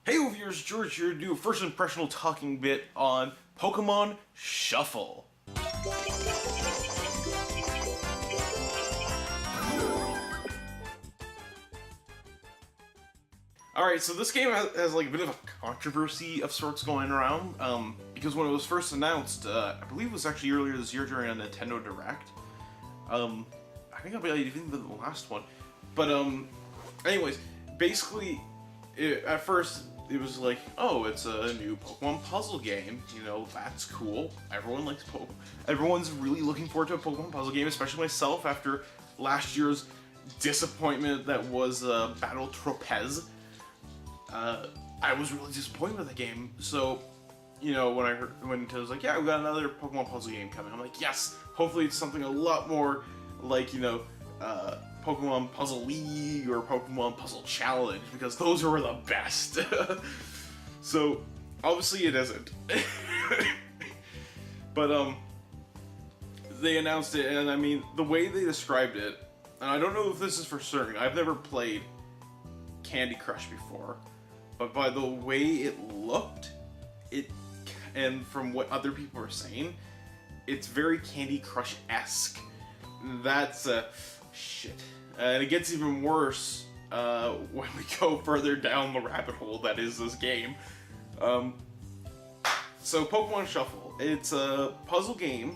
Hey viewers, George here to do a first impressional talking bit on Pokemon Shuffle. Alright, so this game has like a bit of a controversy of sorts going around, because when it was first announced, I believe it was actually earlier this year during a Nintendo Direct. I think I even the last one. But, anyways, basically, at first, it was like, oh, it's a new Pokemon puzzle game. You know, that's cool. Everyone likes Pokemon. Everyone's really looking forward to a Pokemon puzzle game, especially myself after last year's disappointment that was Battle Tropez. I was really disappointed with the game. So, you know, when Nintendo's like, yeah, we got another Pokemon puzzle game coming, I'm like, yes. Hopefully, it's something a lot more like, you know, Pokemon Puzzle League or Pokemon Puzzle Challenge, because those are the best. So, obviously it isn't. But, they announced it, and I mean, the way they described it, and I don't know if this is for certain, I've never played Candy Crush before, but by the way it looked, and from what other people are saying, it's very Candy Crush-esque. That's, shit. And it gets even worse when we go further down the rabbit hole that is this game. So Pokemon Shuffle, it's a puzzle game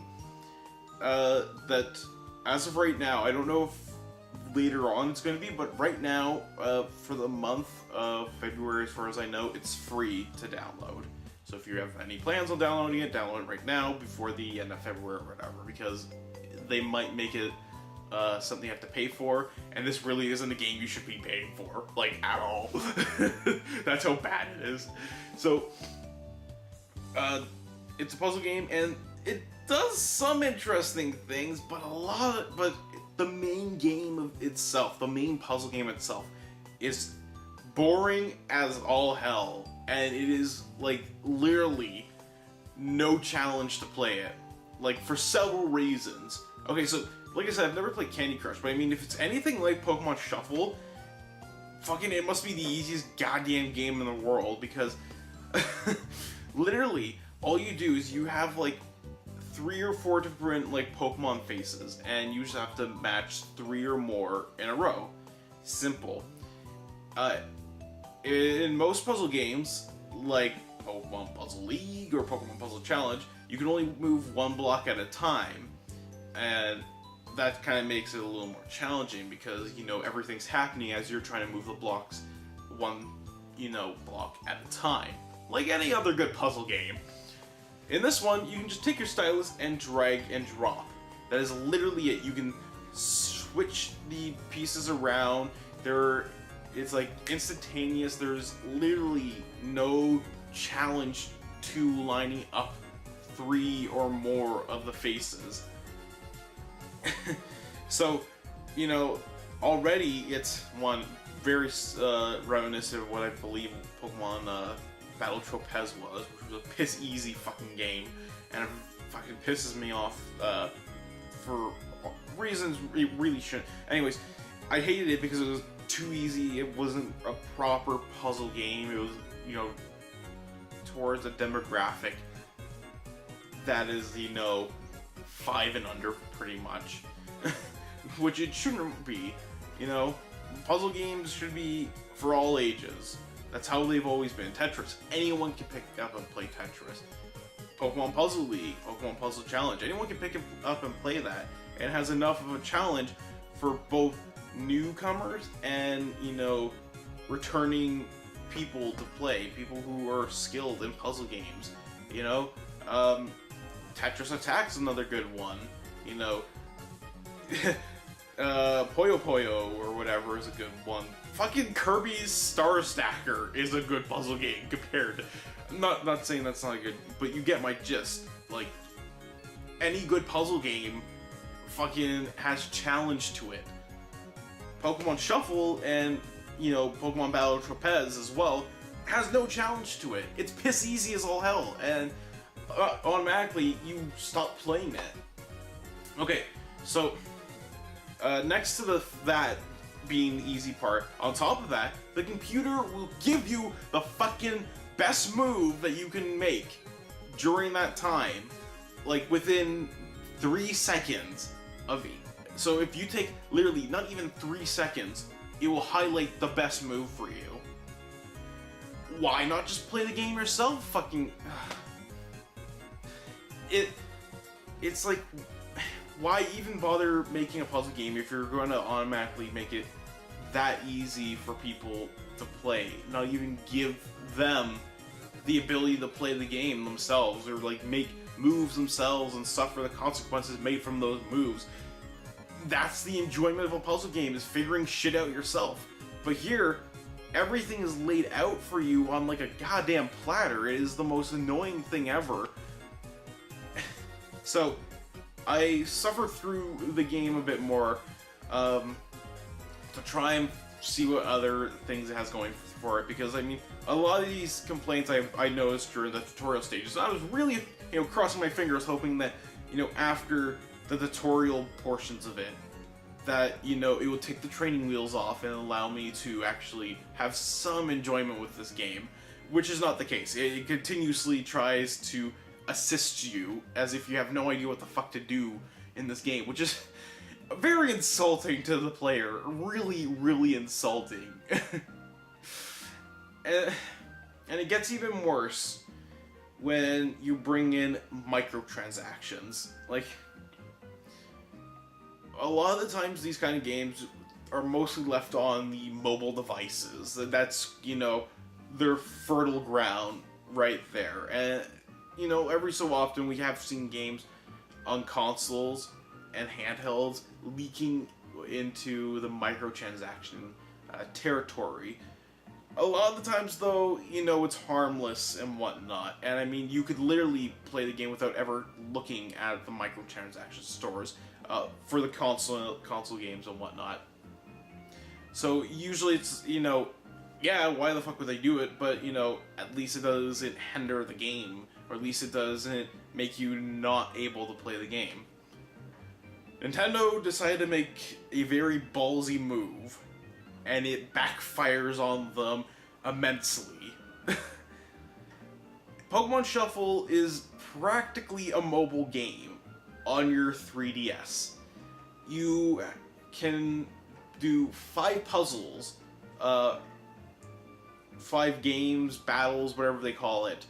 that, as of right now, I don't know if later on it's going to be, but right now, for the month of February, as far as I know, it's free to download. So if you have any plans on downloading it, download it right now before the end of February or whatever, because they might make it something you have to pay for, and this really isn't a game you should be paying for, like, at all. That's how bad it is. So, it's a puzzle game, and it does some interesting things, but the main game of itself, the main puzzle game itself, is boring as all hell, and it is, like, literally no challenge to play it, like, for several reasons. Okay, so, like I said, I've never played Candy Crush, but I mean, if it's anything like Pokemon Shuffle, fucking it must be the easiest goddamn game in the world, because literally, all you do is you have, like, 3 or 4 different, like, Pokemon faces, and you just have to match 3 or more in a row. Simple. In most puzzle games, like Pokemon Puzzle League or Pokemon Puzzle Challenge, you can only move 1 block at a time, and that kind of makes it a little more challenging because, you know, everything's happening as you're trying to move the blocks 1, you know, block at a time. Like any other good puzzle game. In this one, you can just take your stylus and drag and drop. That is literally it. You can switch the pieces around. It's like instantaneous. There's literally no challenge to lining up 3 or more of the faces. So, you know, already it's one very reminiscent of what I believe Pokemon Battle Tropez was, which was a piss-easy fucking game, and it fucking pisses me off for reasons it really shouldn't. Anyways, I hated it because it was too easy. It wasn't a proper puzzle game. It was, you know, towards a demographic that is, you know, 5 and under, pretty much. Which it shouldn't be, you know. Puzzle games should be for all ages. That's how they've always been. Tetris, anyone can pick up and play Tetris. Pokemon Puzzle League, Pokemon Puzzle Challenge, anyone can pick it up and play that. It has enough of a challenge for both newcomers and, you know, returning people to play, people who are skilled in puzzle games, you know. Tetris Attack's another good one, you know. Puyo Puyo or whatever is a good one. Fucking Kirby's Star Stacker is a good puzzle game compared. Not saying that's not good, but you get my gist. Like, any good puzzle game fucking has challenge to it. Pokemon Shuffle and, you know, Pokemon Battle Tropez as well has no challenge to it. It's piss easy as all hell, and automatically you stop playing it. Okay, so next to being the easy part. On top of that, the computer will give you the fucking best move that you can make during that time, like within 3 seconds of it. So if you take literally not even 3 seconds, it will highlight the best move for you. Why not just play the game yourself? Fucking... It's like, why even bother making a puzzle game if you're going to automatically make it that easy for people to play? Not even give them the ability to play the game themselves, or like make moves themselves and suffer the consequences made from those moves. That's the enjoyment of a puzzle game, is figuring shit out yourself. But here, everything is laid out for you on like a goddamn platter. It is the most annoying thing ever. So, I suffer through the game a bit more to try and see what other things it has going for it, because I mean, a lot of these complaints I noticed during the tutorial stages. So I was really, crossing my fingers, hoping that, after the tutorial portions of it, that, it would take the training wheels off and allow me to actually have some enjoyment with this game, which is not the case. It continuously tries to assist you as if you have no idea what the fuck to do in this game, which is very insulting to the player. Really, really insulting. And it gets even worse when you bring in microtransactions. Like, a lot of the times these kind of games are mostly left on the mobile devices. That's, their fertile ground right there. And, every so often we have seen games on consoles and handhelds leaking into the microtransaction territory. A lot of the times, though, it's harmless and whatnot. And I mean, you could literally play the game without ever looking at the microtransaction stores for the console games and whatnot. So usually it's, yeah, why the fuck would they do it? But, at least it doesn't hinder the game, or at least it doesn't make you not able to play the game. Nintendo decided to make a very ballsy move, and it backfires on them immensely. Pokemon Shuffle is practically a mobile game on your 3DS. You can do 5 puzzles, 5 games, battles, whatever they call it,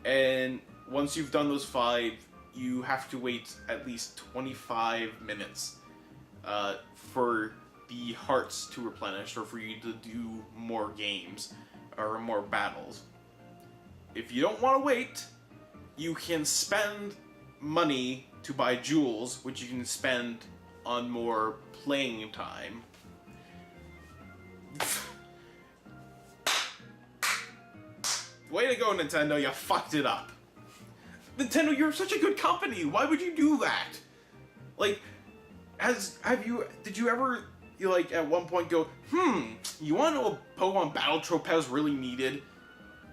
and once you've done those 5, you have to wait at least 25 minutes for the hearts to replenish, or for you to do more games or more battles. If you don't want to wait, you can spend money to buy jewels, which you can spend on more playing time. Way to go, Nintendo, you fucked it up. Nintendo, you're such a good company, why would you do that? Like, did you ever, at one point go, you wanna know what Pokemon Battle Tropez really needed?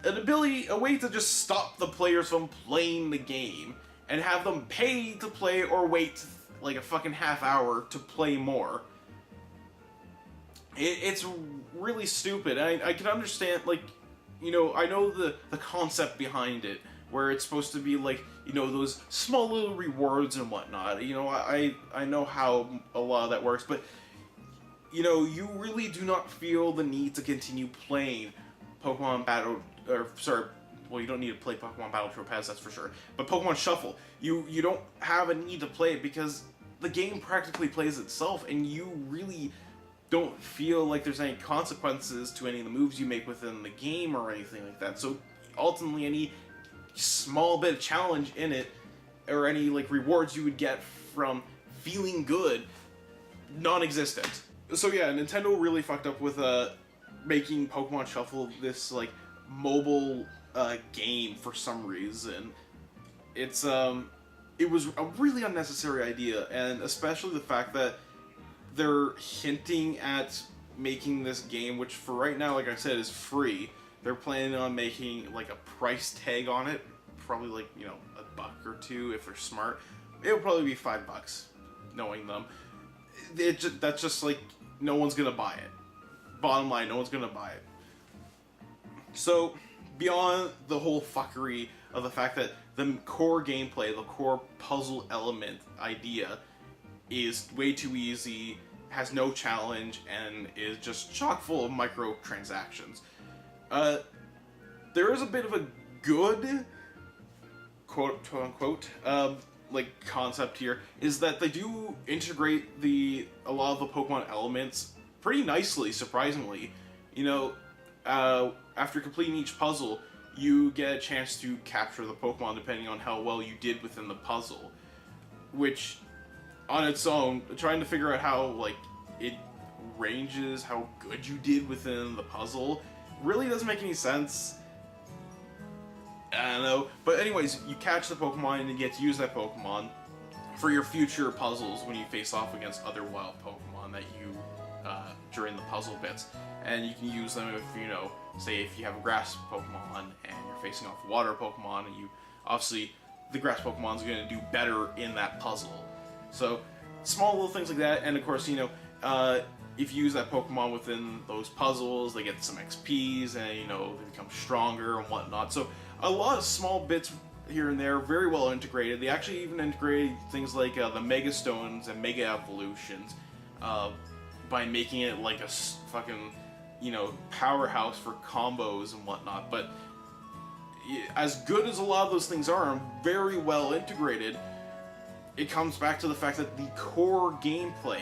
A way to just stop the players from playing the game, and have them pay to play or wait like a fucking half hour to play more. It's really stupid. I can understand, I know the concept behind it, where it's supposed to be those small little rewards and whatnot. I know how a lot of that works, but you really do not feel the need to continue playing Pokemon Battle, you don't need to play Pokemon Battle Tropez, that's for sure. But Pokemon Shuffle, you don't have a need to play it because the game practically plays itself, and you really don't feel like there's any consequences to any of the moves you make within the game or anything like that. So ultimately, any small bit of challenge in it, or any rewards you would get from feeling good, non-existent. So yeah, Nintendo really fucked up with making Pokemon Shuffle this mobile game for some reason. It was a really unnecessary idea, and especially the fact that they're hinting at making this game, which for right now, like I said, is free. They're planning on making a price tag on it, probably $1 or $2 if they're smart. It'll probably be $5, knowing them. That's just no one's gonna buy it. Bottom line, no one's gonna buy it. So, beyond the whole fuckery of the fact that the core gameplay, the core puzzle element idea is way too easy, has no challenge, and is just chock full of microtransactions. There is a bit of a good, quote unquote, like concept here, is that they do integrate a lot of the Pokemon elements pretty nicely, surprisingly. You know, after completing each puzzle, you get a chance to capture the Pokemon depending on how well you did within the puzzle. Which, on its own, trying to figure out how, like, it ranges how good you did within the puzzle really doesn't make any sense. I don't know. But anyways, you catch the Pokemon and you get to use that Pokemon for your future puzzles when you face off against other wild Pokemon that you, during the puzzle bits. And you can use them if, you know, say if you have a grass Pokemon and you're facing off a water Pokemon, and you, obviously, the grass Pokemon's going to do better in that puzzle. So, small little things like that, and of course, you know, if you use that Pokemon within those puzzles, they get some XPs, and, you know, they become stronger and whatnot. So, a lot of small bits here and there, very well integrated. They actually even integrated things like the Mega Stones and Mega Evolutions by making it like a fucking, you know, powerhouse for combos and whatnot. But as good as a lot of those things are, and very well integrated, it comes back to the fact that the core gameplay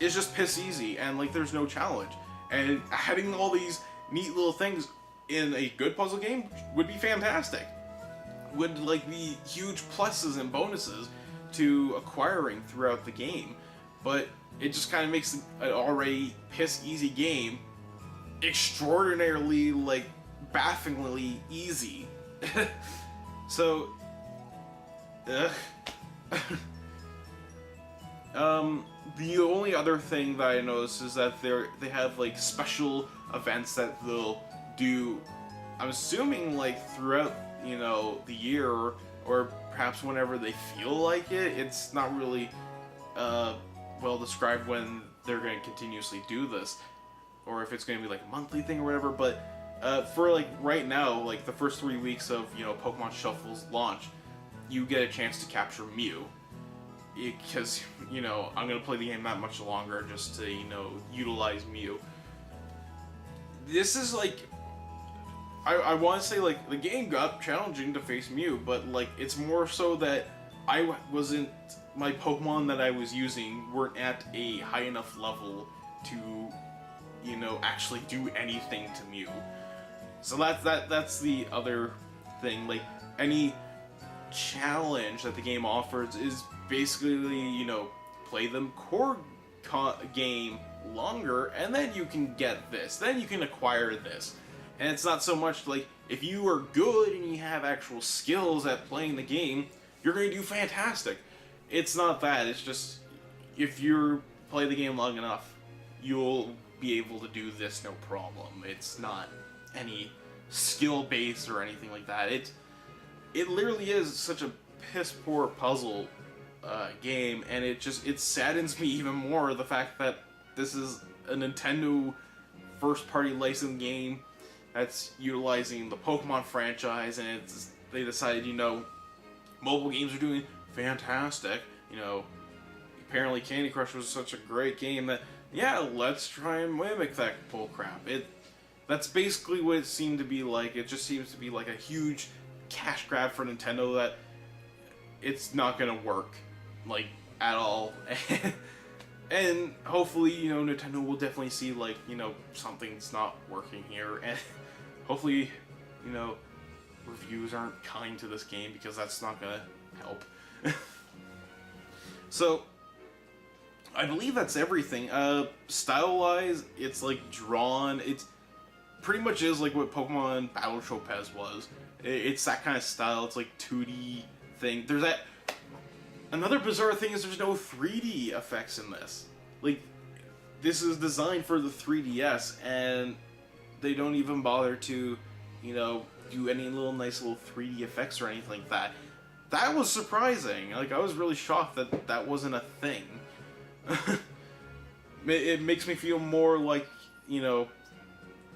is just piss easy, and like there's no challenge. And adding all these neat little things in a good puzzle game would be fantastic. Would like be huge pluses and bonuses to acquiring throughout the game. But it just kind of makes an already piss easy game extraordinarily, like, bafflingly easy. So, the only other thing that I noticed is that they have like special events that they'll do, I'm assuming, like throughout, you know, the year, or perhaps whenever they feel like it. It's not really well described when they're going to continuously do this, or if it's going to be like a monthly thing or whatever. But for like right now, like the first 3 weeks of, you know, Pokemon Shuffle's launch, you get a chance to capture Mew. Because, you know, I'm going to play the game that much longer just to, you know, utilize Mew. This is like, I want to say, like, the game got challenging to face Mew, but like it's more so that my Pokemon that I was using weren't at a high enough level to, you know, actually do anything to Mew. So that's the other thing. Like, any challenge that the game offers is basically, you know, play the core game longer, and then you can get this, then you can acquire this. And it's not so much like, if you are good and you have actual skills at playing the game, you're going to do fantastic. It's not that, it's just, if you play the game long enough, you'll be able to do this no problem. It's not any skill based or anything like that. It literally is such a piss poor puzzle game, and it saddens me even more, the fact that this is a Nintendo first party licensed game that's utilizing the Pokemon franchise, and they decided, you know, mobile games are doing fantastic. You know, apparently Candy Crush was such a great game that, yeah, let's try and mimic that bullcrap. That's basically what it seemed to be like. It just seems to be like a huge cash grab for Nintendo that it's not gonna work, like, at all. And hopefully, you know, Nintendo will definitely see, like, you know, something's not working here, and hopefully, you know, reviews aren't kind to this game, because that's not gonna help. So, I believe that's everything. Style-wise, it's like drawn. It's pretty much is like what Pokemon Battle Tropez was. It's that kind of style. It's like 2D thing. There's that. Another bizarre thing is there's no 3D effects in this. Like, this is designed for the 3DS, and they don't even bother to, you know, do any nice little 3D effects or anything like that. That was surprising. Like, I was really shocked that that wasn't a thing. it makes me feel more like,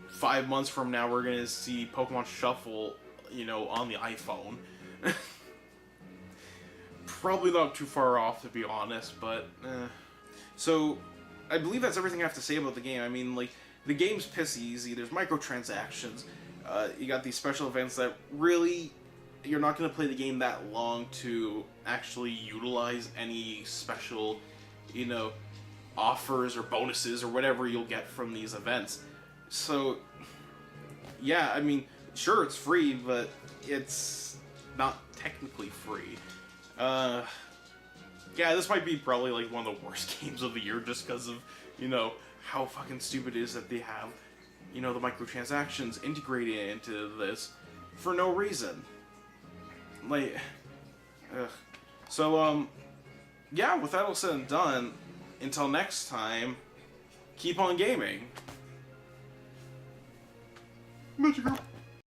5 months from now we're gonna see Pokemon Shuffle, on the iPhone. Probably not too far off, to be honest, but so I believe that's everything I have to say about the game. I mean, like, the game's piss easy. There's microtransactions. You got these special events that really, you're not going to play the game that long to actually utilize any special, offers or bonuses or whatever you'll get from these events. So, yeah, I mean, sure, it's free, but it's not technically free. Yeah, this might be probably, like, one of the worst games of the year just because of, how fucking stupid it is that they have, the microtransactions integrated into this for no reason. Like, ugh. So, yeah, with that all said and done, until next time, keep on gaming. Magical.